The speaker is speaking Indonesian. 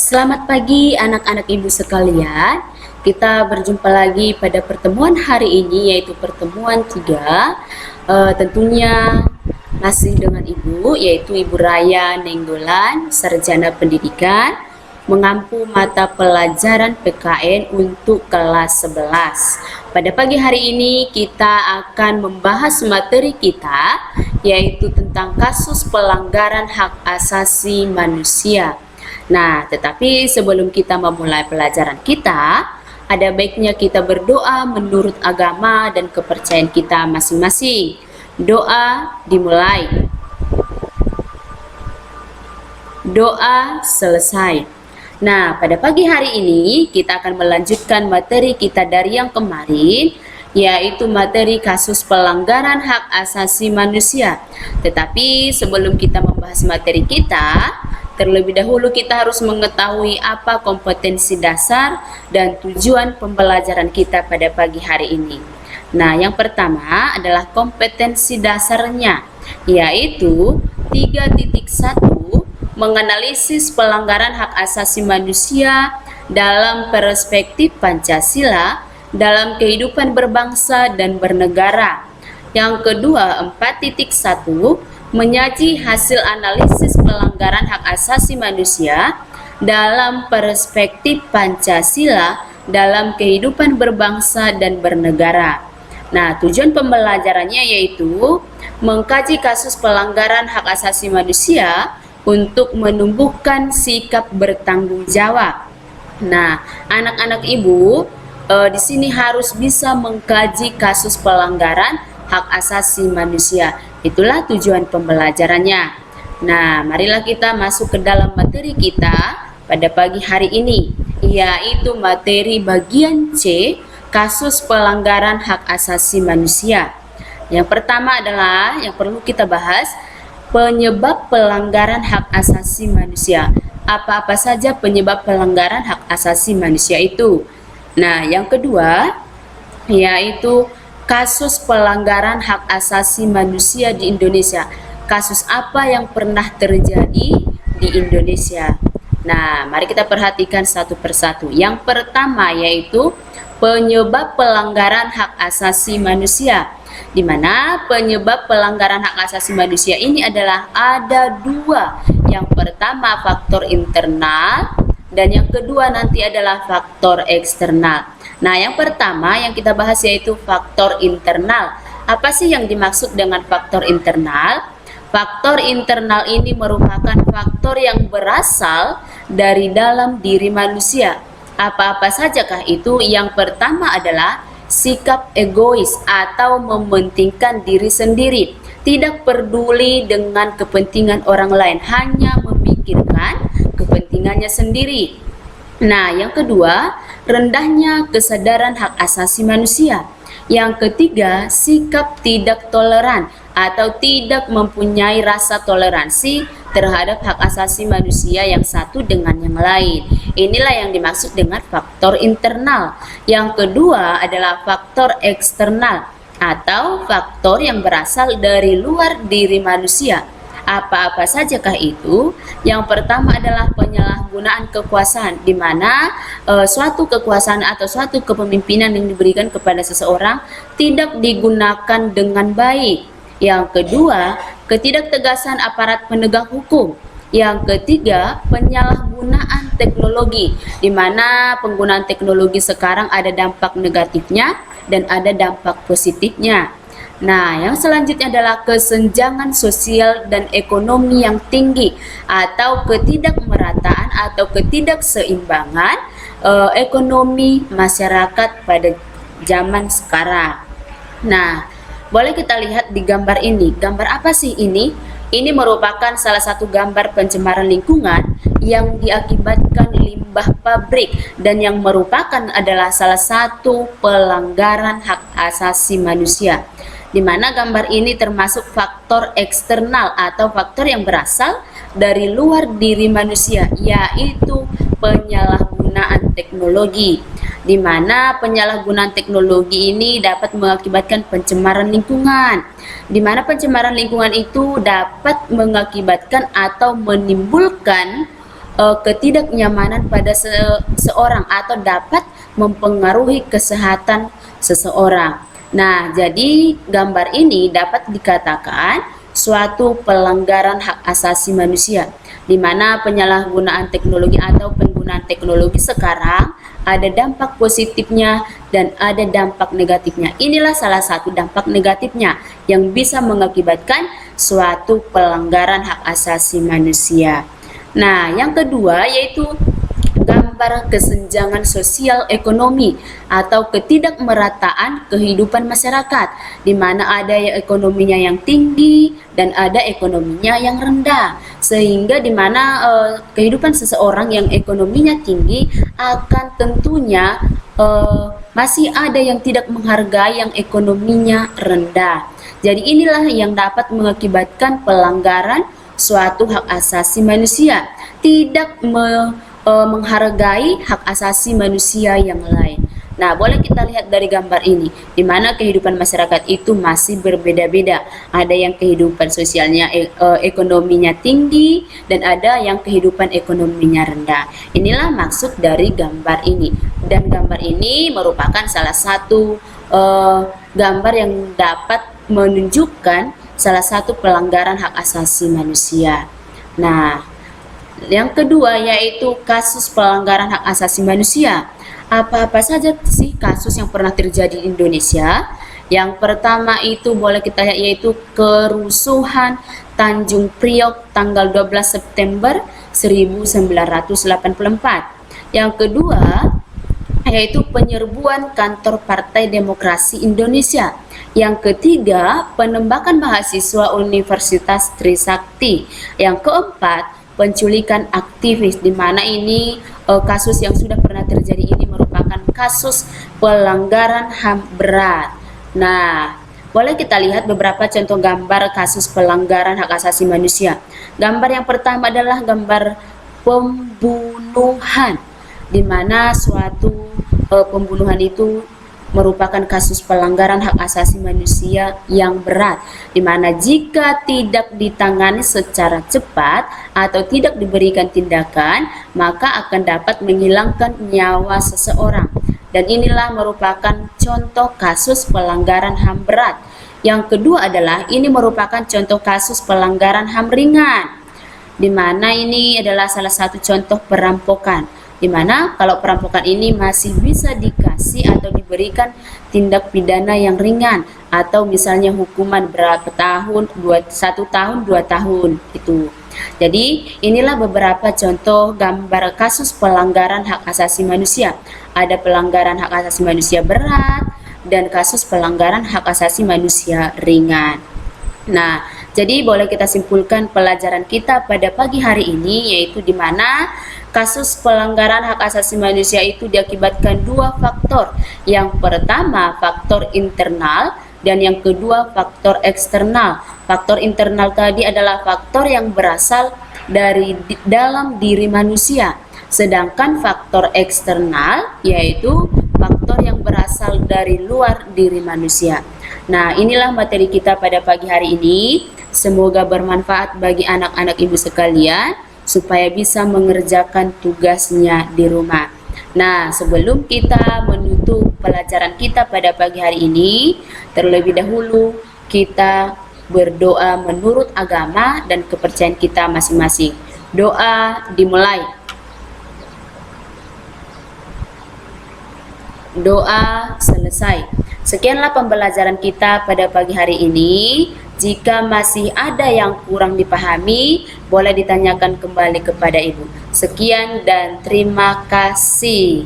Selamat pagi anak-anak ibu sekalian. Kita berjumpa lagi pada pertemuan hari ini, yaitu pertemuan 3. Tentunya masih dengan ibu, yaitu Ibu Raya Nenggolan, Sarjana Pendidikan, mengampu mata pelajaran PKN untuk kelas 11. Pada pagi hari ini kita akan membahas materi kita, yaitu tentang kasus pelanggaran hak asasi manusia. Nah, tetapi sebelum kita memulai pelajaran kita, ada baiknya kita berdoa menurut agama dan kepercayaan kita masing-masing. Doa dimulai. Doa selesai. Nah, pada pagi hari ini kita akan melanjutkan materi kita dari yang kemarin, yaitu materi kasus pelanggaran hak asasi manusia. Tetapi sebelum kita membahas materi kita, terlebih dahulu kita harus mengetahui apa kompetensi dasar dan tujuan pembelajaran kita pada pagi hari ini. Nah, yang pertama adalah kompetensi dasarnya, yaitu 3.1 menganalisis pelanggaran hak asasi manusia dalam perspektif Pancasila dalam kehidupan berbangsa dan bernegara. Yang kedua, 4.1 menyaji hasil analisis pelanggaran hak asasi manusia dalam perspektif Pancasila dalam kehidupan berbangsa dan bernegara. Nah, tujuan pembelajarannya yaitu mengkaji kasus pelanggaran hak asasi manusia untuk menumbuhkan sikap bertanggung jawab. Nah, anak-anak ibu di sini harus bisa mengkaji kasus pelanggaran hak asasi manusia. Itulah tujuan pembelajarannya. Nah, marilah kita masuk ke dalam materi kita pada pagi hari ini, yaitu materi bagian C, kasus pelanggaran hak asasi manusia. Yang pertama adalah yang perlu kita bahas, penyebab pelanggaran hak asasi manusia. Apa-apa saja penyebab pelanggaran hak asasi manusia itu? Nah, yang kedua yaitu kasus pelanggaran hak asasi manusia di Indonesia. Kasus apa yang pernah terjadi di Indonesia? Nah, mari kita perhatikan satu persatu. Yang pertama yaitu penyebab pelanggaran hak asasi manusia, di mana penyebab pelanggaran hak asasi manusia ini adalah ada dua. Yang pertama faktor internal dan yang kedua nanti adalah faktor eksternal. Nah, yang pertama yang kita bahas yaitu faktor internal. Apa sih yang dimaksud dengan faktor internal? Faktor internal ini merupakan faktor yang berasal dari dalam diri manusia. Apa-apa sajakah itu? Yang pertama adalah sikap egois atau mementingkan diri sendiri, tidak peduli dengan kepentingan orang lain, hanya memikirkan kepentingannya sendiri. Nah, yang kedua, rendahnya kesadaran hak asasi manusia. Yang ketiga, sikap tidak toleran atau tidak mempunyai rasa toleransi terhadap hak asasi manusia yang satu dengan yang lain. Inilah yang dimaksud dengan faktor internal. Yang kedua adalah faktor eksternal atau faktor yang berasal dari luar diri manusia. Apa-apa sajakah itu? Yang pertama adalah penyalahgunaan kekuasaan, di mana suatu kekuasaan atau suatu kepemimpinan yang diberikan kepada seseorang tidak digunakan dengan baik. Yang kedua, ketidaktegasan aparat penegak hukum. Yang ketiga, penyalahgunaan teknologi, di mana penggunaan teknologi sekarang ada dampak negatifnya dan ada dampak positifnya. Nah, yang selanjutnya adalah kesenjangan sosial dan ekonomi yang tinggi atau ketidakmerataan atau ketidakseimbangan ekonomi masyarakat pada zaman sekarang. Nah, boleh kita lihat di gambar ini. Gambar apa sih ini? Ini merupakan salah satu gambar pencemaran lingkungan yang diakibatkan limbah pabrik dan yang merupakan adalah salah satu pelanggaran hak asasi manusia. Di mana gambar ini termasuk faktor eksternal atau faktor yang berasal dari luar diri manusia, yaitu penyalahgunaan teknologi. Di mana penyalahgunaan teknologi ini dapat mengakibatkan pencemaran lingkungan. Di mana pencemaran lingkungan itu dapat mengakibatkan atau menimbulkan ketidaknyamanan pada seseorang atau dapat mempengaruhi kesehatan seseorang. Nah, jadi gambar ini dapat dikatakan suatu pelanggaran hak asasi manusia, di mana penyalahgunaan teknologi atau penggunaan teknologi sekarang ada dampak positifnya dan ada dampak negatifnya. Inilah salah satu dampak negatifnya yang bisa mengakibatkan suatu pelanggaran hak asasi manusia. Nah, yang kedua yaitu gambar kesenjangan sosial ekonomi atau ketidakmerataan kehidupan masyarakat, di mana ada yang ekonominya yang tinggi dan ada ekonominya yang rendah, sehingga di mana kehidupan seseorang yang ekonominya tinggi akan tentunya masih ada yang tidak menghargai yang ekonominya rendah. Jadi inilah yang dapat mengakibatkan pelanggaran suatu hak asasi manusia, tidak menghargai hak asasi manusia yang lain. Nah, boleh kita lihat dari gambar ini, di mana kehidupan masyarakat itu masih berbeda-beda. Ada yang kehidupan sosialnya, ekonominya tinggi, dan ada yang kehidupan ekonominya rendah. Inilah maksud dari gambar ini. Dan gambar ini merupakan salah satu gambar yang dapat menunjukkan salah satu pelanggaran hak asasi manusia. Nah, yang kedua yaitu kasus pelanggaran hak asasi manusia. Apa-apa saja sih kasus yang pernah terjadi di Indonesia? Yang pertama itu boleh kita lihat yaitu kerusuhan Tanjung Priok tanggal 12 September 1984. Yang kedua yaitu penyerbuan kantor Partai Demokrasi Indonesia. Yang ketiga, penembakan mahasiswa Universitas Trisakti. Yang keempat, penculikan aktivis, di mana ini kasus yang sudah pernah terjadi ini merupakan kasus pelanggaran HAM berat. Nah, boleh kita lihat beberapa contoh gambar kasus pelanggaran hak asasi manusia. Gambar yang pertama adalah gambar pembunuhan, di mana suatu pembunuhan itu merupakan kasus pelanggaran hak asasi manusia yang berat, di mana jika tidak ditangani secara cepat atau tidak diberikan tindakan, maka akan dapat menghilangkan nyawa seseorang. Dan inilah merupakan contoh kasus pelanggaran HAM berat. Yang kedua adalah ini merupakan contoh kasus pelanggaran HAM ringan, di mana ini adalah salah satu contoh perampokan, di mana kalau perampokan ini masih bisa dikasih atau diberikan tindak pidana yang ringan, atau misalnya hukuman berapa tahun, 1 tahun 2 tahun itu. Jadi inilah beberapa contoh gambar kasus pelanggaran hak asasi manusia. Ada pelanggaran hak asasi manusia berat dan kasus pelanggaran hak asasi manusia ringan. Nah, jadi boleh kita simpulkan pelajaran kita pada pagi hari ini yaitu di mana kasus pelanggaran hak asasi manusia itu diakibatkan dua faktor. Yang pertama faktor internal dan yang kedua faktor eksternal. Faktor internal tadi adalah faktor yang berasal dari dalam diri manusia. Sedangkan faktor eksternal yaitu faktor yang berasal dari luar diri manusia. Nah, inilah materi kita pada pagi hari ini. Semoga bermanfaat bagi anak-anak ibu sekalian supaya bisa mengerjakan tugasnya di rumah. Nah, sebelum kita menutup pelajaran kita pada pagi hari ini, terlebih dahulu kita berdoa menurut agama dan kepercayaan kita masing-masing. Doa dimulai. Doa selesai. Sekianlah pembelajaran kita pada pagi hari ini. Jika masih ada yang kurang dipahami, boleh ditanyakan kembali kepada Ibu. Sekian dan terima kasih.